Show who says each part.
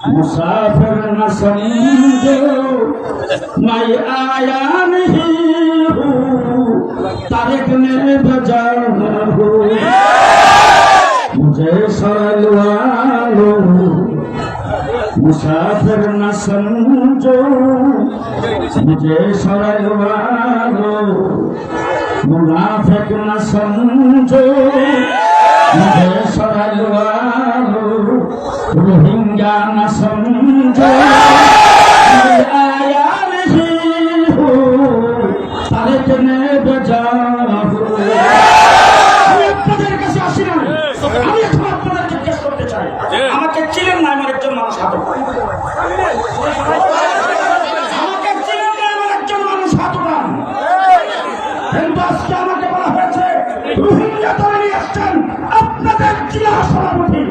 Speaker 1: मुसाफिर न समझो मैं आया नहीं हूँ तारिक ने बजाना हो मुझे सरल वालों मुसाफिर न समझो मुझे सरल वालों मुनाफिक न समझो मुझे सरल वालों रोहिंग्या न समझो मैं आया नहीं हूँ तारिक ने बजाना हो আমি আপনাদের কাছে আসি না আমি এখন আপনাদের জিজ্ঞেস করতে চাই আমাকে চিনেন না আমার একজন মানুষ হাত উঠান আমাকে চিনেন না আমার একজন মানুষ হাত উঠান কিন্তু আজকে আমাকে বলা হয়েছে রোহিঙ্গা দল নিয়ে আসছেন আপনাদের জেলা সভাপতি